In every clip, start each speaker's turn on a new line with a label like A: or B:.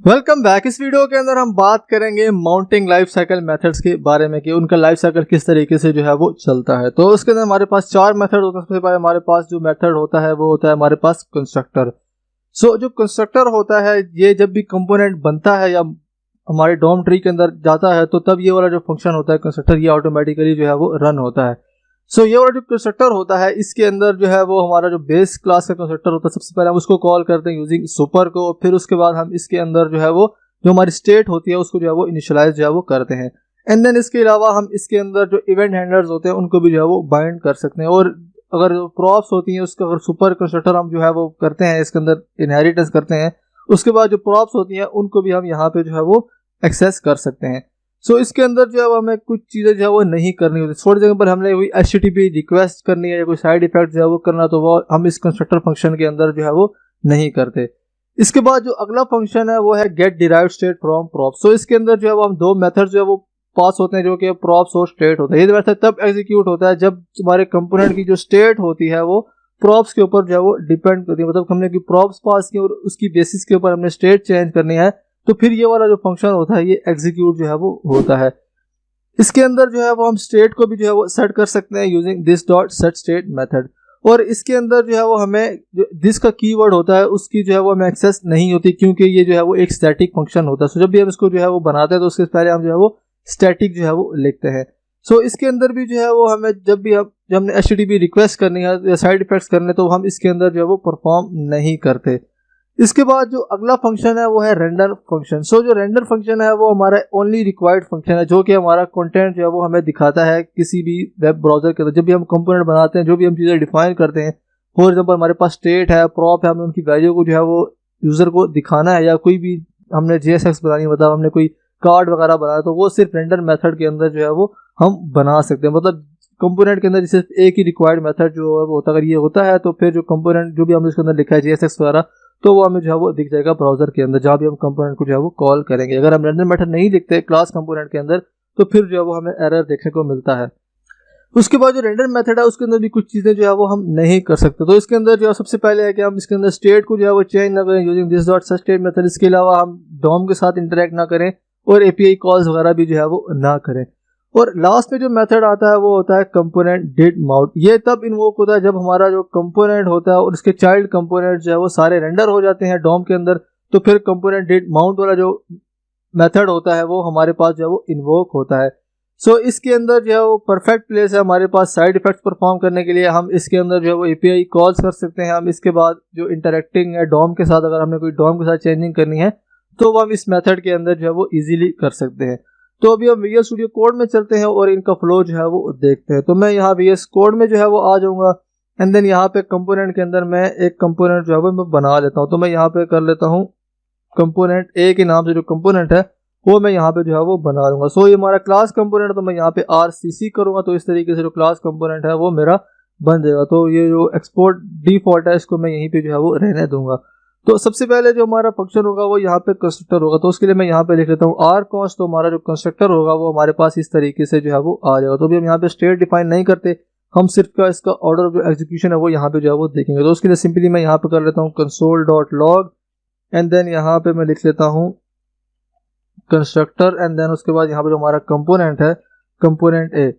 A: Welcome back. इस video के अंदर हम बात करेंगे माउंटिंग लाइफ साइकिल मेथड्स के बारे में कि उनका लाइफ साइकिल किस तरीके से जो है वो चलता है। तो उसके अंदर हमारे पास चार मेथड होते हैं। सबसे पहले हमारे पास जो मेथड होता है वो होता है हमारे पास कंस्ट्रक्टर। जो कंस्ट्रक्टर होता है ये जब भी कंपोनेंट बनता है या हमारे डॉम ट्री के अंदर जाता है तो तब ये वाला जो फंक्शन होता है कंस्ट्रक्टर ये ऑटोमेटिकली जो है वो रन होता है। ये वाला जो कंस्ट्रक्टर होता है इसके अंदर जो है वो हमारा जो बेस क्लास का कंस्ट्रक्टर होता है सबसे पहले हम उसको कॉल करते हैं यूजिंग सुपर को। फिर उसके बाद हम इसके अंदर जो है वो जो हमारी स्टेट होती है उसको जो है वो इनिशियलाइज जो है वो करते हैं। एंड देन इसके अलावा हम इसके अंदर जो इवेंट हैंडलर्स होते हैं उनको भी जो है वो बाइंड कर सकते हैं। और अगर प्रॉप्स होती हैं उसका अगर सुपर कंस्ट्रक्टर हम जो है वो करते हैं इसके अंदर इनहेरिटेंस करते हैं, उसके बाद जो प्रॉप्स होती हैं उनको भी हम यहाँ पे जो है वो एक्सेस कर सकते हैं। इसके अंदर जो है वो हमें कुछ चीज़ें जो है वो नहीं करनी होती। फॉर एग्जाम्पल हमने कोई HTTP रिक्वेस्ट करनी है या कोई साइड इफेक्ट जो है वो करना तो वो हम इस कंस्ट्रक्टर फंक्शन के अंदर जो है वो नहीं करते। इसके बाद जो अगला फंक्शन है वो है get derived state from props. इसके अंदर जो है वो हम दो मेथड जो है वो पास होते हैं जो कि प्रॉप्स और स्टेट होता है। ये मेथड तब एग्जीक्यूट होता है जब हमारे कंपोनेंट की जो स्टेट होती है वो प्रॉप्स के ऊपर जो है वो डिपेंड करती है। मतलब हमने कोई प्रॉप्स पास की और उसकी बेसिस के ऊपर हमने स्टेट चेंज करनी है तो फिर ये वाला जो फंक्शन होता है ये एग्जीक्यूट जो है वो होता है। इसके अंदर जो है वो हम स्टेट को भी जो है वो सेट कर सकते हैं using this dot set state method. और इसके अंदर जो है वो हमें जो दिस का कीवर्ड होता है उसकी जो है वो हमें एक्सेस नहीं होती क्योंकि ये जो है वो एक स्टैटिक फंक्शन होता है। जब भी हम इसको जो है वो बनाते हैं तो उसके पहले हम जो है वो स्टैटिक जो है वो लिखते हैं। इसके अंदर भी जो है वो हमें जब हमने HTTP रिक्वेस्ट करनी है या साइड इफेक्ट्स करने तो हम इसके अंदर जो है वो परफॉर्म नहीं करते। इसके बाद जो अगला फंक्शन है वो है रेंडर फंक्शन। जो रेंडर फंक्शन है वो हमारा ओनली रिक्वायर्ड फंक्शन है जो कि हमारा कंटेंट जो है वो हमें दिखाता है किसी भी वेब ब्राउजर के अंदर। जब भी हम कंपोनेंट बनाते हैं जो भी हम चीज़ें डिफाइन करते हैं, फॉर एग्जांपल हमारे पास स्टेट है, प्रॉप है, हमें उनकी वैल्यू को जो है वो यूज़र को दिखाना है या कोई भी हमने JSX बनानी मतलब हमने कोई कार्ड वगैरह बनाया तो वो सिर्फ रेंडर मेथड के अंदर जो है वो हम बना सकते हैं। मतलब कंपोनेंट के अंदर सिर्फ एक ही रिक्वायर्ड मेथड जो है वो होता है। अगर ये होता है तो फिर जो कंपोनेंट जो भी हमने इसके अंदर लिखा है JSX वगैरह तो वो हमें जो है वो दिख जाएगा ब्राउजर के अंदर जहाँ भी हम कंपोनेंट को जो है वो कॉल करेंगे। अगर हम रेंडर मेथड नहीं लिखते क्लास कंपोनेंट के अंदर तो फिर जो है वो हमें एरर देखने को मिलता है। उसके बाद जो रेंडर मेथड है उसके अंदर भी कुछ चीज़ें जो है वो हम नहीं कर सकते। तो इसके अंदर जो है सबसे पहले है कि हम इसके अंदर स्टेट को जो है वो चेंज ना करें using this dot set state method. इसके अलावा हम डॉम के साथ इंटरेक्ट ना करें और API कॉल्स वगैरह भी जो है वो ना करें। और लास्ट में जो मेथड आता है वो होता है कंपोनेंट डिड माउंट। ये तब इन्वोक होता है जब हमारा जो कंपोनेंट होता है और उसके चाइल्ड कंपोनेंट जो है वो सारे रेंडर हो जाते हैं डॉम के अंदर। तो फिर कंपोनेंट डिड माउंट वाला जो मेथड होता है वो हमारे पास जो है वो इन्वोक होता है। इसके अंदर जो है वो परफेक्ट प्लेस है हमारे पास साइड इफेक्ट्स परफॉर्म करने के लिए। हम इसके अंदर जो है वो API कॉल्स कर सकते हैं। हम इसके बाद जो इंटरेक्टिंग है डॉम के साथ, अगर हमने कोई डॉम के साथ चेंजिंग करनी है तो वो हम इस मेथड के अंदर जो है वो इजीली कर सकते हैं। तो अभी हम VS स्टूडियो कोड में चलते हैं और इनका फ्लो जो है वो देखते हैं। तो मैं यहाँ VS कोड में जो है वो आ जाऊँगा एंड देन यहाँ पे कंपोनेंट के अंदर मैं एक कंपोनेंट जो है वो मैं बना लेता हूँ। तो मैं यहाँ पे कर लेता हूँ कंपोनेंट A के नाम से जो कंपोनेंट है वो मैं यहाँ पे जो है वो बना लूँगा। ये हमारा क्लास कंपोनेंट है तो मैं यहाँ पे RCC करूँगा तो इस तरीके से जो क्लास कंपोनेंट है वो मेरा बन जाएगा। तो ये जो एक्सपोर्ट डिफॉल्ट है इसको मैं यहीं पे जो है वो रहने दूंगा। तो सबसे पहले जो हमारा फंक्शन होगा वो यहाँ पे कंस्ट्रक्टर होगा। तो उसके लिए मैं यहाँ पे लिख लेता हूँ rconst। तो हमारा जो कंस्ट्रक्टर होगा वो हमारे पास इस तरीके से जो है वो आ जाएगा। तो भी हम यहाँ पे स्टेट डिफाइन नहीं करते, हम सिर्फ इसका ऑर्डर ऑफ जो एग्जीक्यूशन है वो यहाँ पे जो है वो देखेंगे। तो उसके लिए सिंपली मैं यहाँ पे कर लेता हूँ console.log एंड देन यहाँ पे मैं लिख लेता हूँ कंस्ट्रक्टर एंड देन उसके बाद यहाँ पे जो हमारा कंपोनेंट है कंपोनेंट A।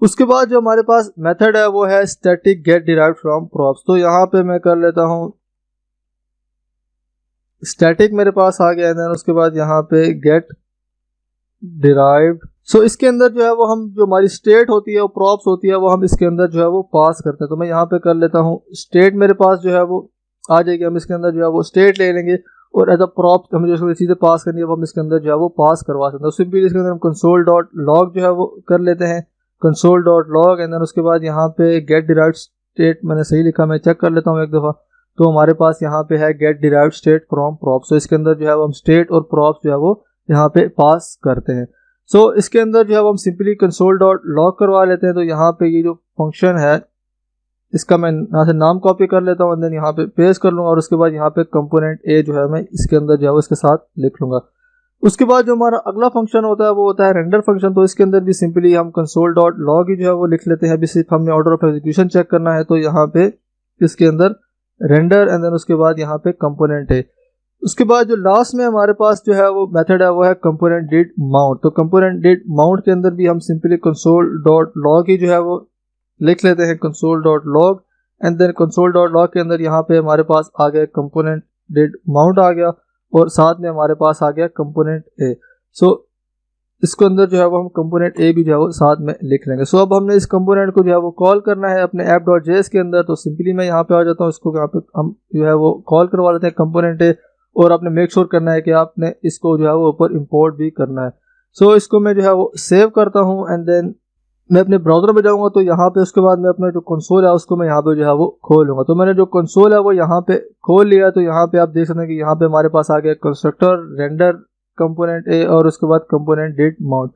A: उसके बाद जो हमारे पास मेथड है वो है static get derived from props. तो यहाँ पे मैं कर लेता हूँ स्टैटिक मेरे पास आ गया है। उसके बाद यहाँ पे गेट डिराइव्ड। इसके अंदर जो है वो हम जो हमारी स्टेट होती है वो प्रॉप्स होती है वो हम इसके अंदर जो है वो पास करते हैं। तो मैं यहाँ पे कर लेता हूँ स्टेट मेरे पास जो है वो आ जाएगी। हम इसके अंदर जो है वो स्टेट ले लेंगे और एज अ प्रॉप हमें जो चीज़ें पास करनी है वो हम इसके अंदर जो है वो पास करवा सकते हैं। सिंपली इसके अंदर हम console.log जो है वो कर लेते हैं console.log एंड देन उसके बाद यहाँ पे गेट डिराइव्ड स्टेट मैंने सही लिखा, मैं चेक कर लेता हूँ एक दफ़ा। तो हमारे पास यहाँ पे है get derived state from props. तो इसके अंदर जो है वो हम स्टेट और प्रॉप्स जो है वो यहाँ पे पास करते हैं। इसके अंदर जो है वो हम सिंपली console.log करवा लेते हैं। तो यहाँ पे ये जो फंक्शन है इसका मैं यहाँ से नाम कॉपी कर लेता हूँ एंड देन यहाँ पे पेस्ट कर लूँगा और उसके बाद यहाँ पे कंपोनेंट A जो है मैं इसके अंदर जो है उसके साथ लिख लूँगा। उसके बाद जो हमारा अगला फंक्शन होता है वो होता है रेंडर फंक्शन। तो इसके अंदर भी सिंपली हम console.log ही जो है वो लिख लेते हैं। अभी सिर्फ हमने ऑर्डर ऑफ एग्जीक्यूशन चेक करना है तो यहाँ पे इसके अंदर रेंडर एंड देन उसके बाद यहाँ पे कंपोनेंट A। उसके बाद जो लास्ट में हमारे पास जो है वो मेथड है वो है कंपोनेंट डिड माउंट। तो कंपोनेंट डिड माउंट के अंदर भी हम सिंपली console.log ही जो है वो लिख लेते हैं, console.log, एंड देन console.log के अंदर यहाँ पे हमारे पास आ गया कंपोनेंट डिड माउंट आ गया, और साथ में हमारे पास आ गया कंपोनेंट ए। सो इसको अंदर जो है वो हम कंपोनेंट ए भी जो है वो साथ में लिख लेंगे। सो अब हमने इस कंपोनेंट को जो है वो कॉल करना है अपने app.js के अंदर। तो सिंपली मैं यहाँ पे आ जाता हूँ, इसको यहाँ पे हम जो है वो कॉल करवा लेते हैं कंपोनेंट ए, और आपने मेक श्योर करना है कि आपने इसको जो है वो ऊपर इंपोर्ट भी करना है। सो इसको मैं जो है वो सेव करता हूँ, एंड देन मैं अपने ब्राउज़र में जाऊँगा। तो यहाँ पे उसके बाद मैं अपना जो कंसोल है उसको मैं यहाँ पे जो है वो खोलूँगा। तो मैंने जो कंसोल है वो यहाँ पे खोल लिया। तो यहाँ पे आप देख सकते हैं कि यहाँ पे हमारे पास आ गया कंस्ट्रक्टर, रेंडर, कंपोनेंट ए, और उसके बाद कंपोनेंट डिड माउंट।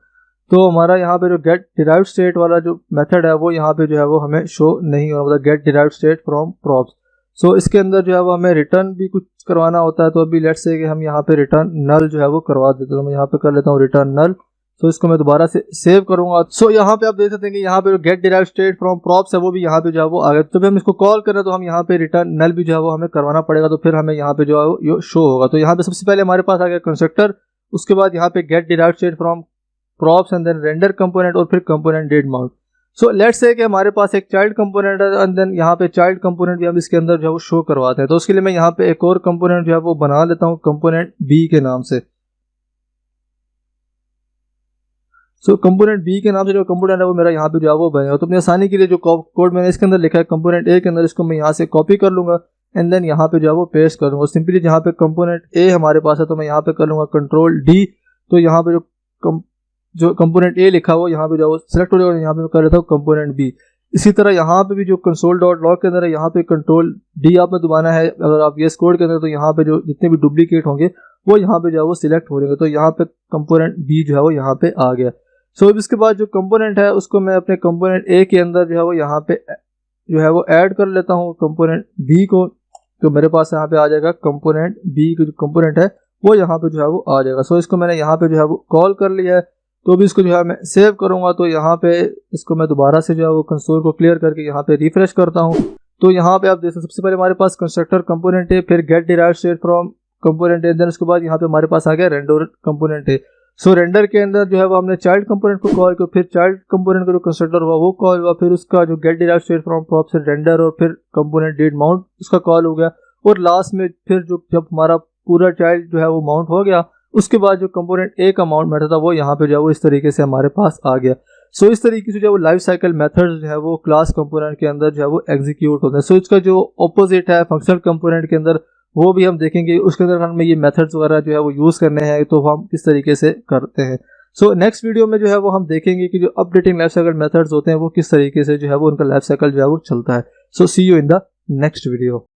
A: तो हमारा यहाँ पे जो गेट डिराइव्ड स्टेट वाला जो मेथड है वो यहाँ पे जो है वो हमें शो नहीं हो रहा, मतलब get derived state from props. So इसके अंदर जो है वो हमें रिटर्न भी कुछ करवाना होता है। तो अभी लेट्स से कि हम यहाँ पे रिटर्न नल जो है वो करवा देते हैं। तो मैं यहाँ पे कर लेता हूँ रिटर्न नल। तो इसको मैं दोबारा से सेव करूंगा। सो यहाँ पे आप देख सकते हैं कि यहाँ पे जो get derived state from props है वो भी यहाँ पे जो है वो आ गया। तो हम इसको कॉल करें तो हम यहाँ पे रिटर्न नल भी जो है वो हमें करवाना पड़ेगा। तो फिर हमें यहाँ पे जो है वो शो होगा। तो यहाँ पे सबसे पहले हमारे पास आ गया कंस्ट्रक्टर, उसके बाद यहाँ पे get derived state from props, and then render component, और फिर component did mount. So let's say कि हमारे पास एक चाइल्ड कंपोनेंट है, एंड देन यहाँ पे चाइल्ड कंपोनेंट भी हम इसके अंदर जो है वो शो करवाते हैं। तो उसके लिए मैं यहाँ पे एक और कंपोनेंट जो है वो बना लेता हूँ कंपोनेंट बी के नाम से। सो कंपोनेंट बी के नाम से जो कंपोनेंट है वो मेरा यहाँ पे जो है वो बनेगा। तो अपनी आसानी के लिए जो कोड मैंने इसके अंदर लिखा है कंपोनेंट ए के अंदर, इसको मैं यहाँ से कॉपी कर लूंगा, एंड देन यहाँ पे जो है वो पेस्ट कर दूंगा। सिंपली जहाँ पे कंपोनेंट ए हमारे पास है तो मैं यहाँ पे कर लूंगा कंट्रोल डी। तो यहाँ पे जो कंपोनेंट ए लिखा हुआ यहाँ पे जो सिलेक्ट हो जाएगा, यहाँ पे मैं कर लेता हूँ कंपोनेंट बी। इसी तरह यहाँ पे भी जो console.log के अंदर है यहाँ पे कंट्रोल डी आपने दबाना है। अगर आप VS कोड के अंदर, तो यहाँ पे जो जितने भी डुप्लीकेट होंगे वो यहाँ पे जो है वो सिलेक्ट हो जाएंगे। तो यहाँ पे कंपोनेंट बी जो है वो यहाँ पे आ गया। सो इसके बाद जो कंपोनेंट है उसको मैं अपने कंपोनेंट ए के अंदर जो है वो यहाँ पे जो है वो ऐड कर लेता हूँ कंपोनेंट बी को। तो मेरे पास यहाँ पे आ जाएगा कंपोनेंट बी का जो कंपोनेंट है वो यहाँ पे जो है वो आ जाएगा। सो इसको मैंने यहाँ पे जो है वो कॉल कर लिया है। तो भी इसको जो है मैं सेव करूँगा। तो यहाँ पे इसको मैं दोबारा से जो है वो कंसोल को क्लियर करके यहाँ पे रिफ्रेश करता हूँ। तो यहाँ पे आप देख सकते सबसे पहले हमारे पास कंस्ट्रक्टर कंपोनेंट है, फिर get derived state from component है, देन उसके बाद यहाँ पे हमारे पास आ गया रेंडर कंपोनेंट है। सो रेंडर के अंदर जो है वो हमने चाइल्ड कंपोनेंट को कॉल किया, फिर चाइल्ड कंपोनेंट का जो कंस्ट्रक्टर हुआ वो कॉल हुआ, फिर उसका जो get derived state from props से रेंडर, और फिर कंपोनेंट डिड माउंट उसका कॉल हो गया, और लास्ट में फिर जो जब हमारा पूरा चाइल्ड जो है वो माउंट हो गया उसके बाद जो कंपोनेंट ए का माउंट मेथड था वो यहाँ पे जो है वो इस तरीके से हमारे पास आ गया। सो इस तरीके से जो है वो लाइफ साइकिल मेथड जो है वो क्लास कंपोनेंट के अंदर जो है वो एग्जीक्यूट होते हैं। सो इसका जो ऑपोजिट है फंक्शनल कंपोनेंट के अंदर वो भी हम देखेंगे। उसके अंदर हमें ये मेथड्स वगैरह जो है वो यूज़ करने हैं, तो हम किस तरीके से करते हैं। सो नेक्स्ट वीडियो में जो है वो हम देखेंगे कि जो अपडेटिंग लाइफ साइकिल मेथड्स होते हैं वो किस तरीके से जो है वो उनका लाइफ साइकिल जो है वो चलता है। So see you in the next video.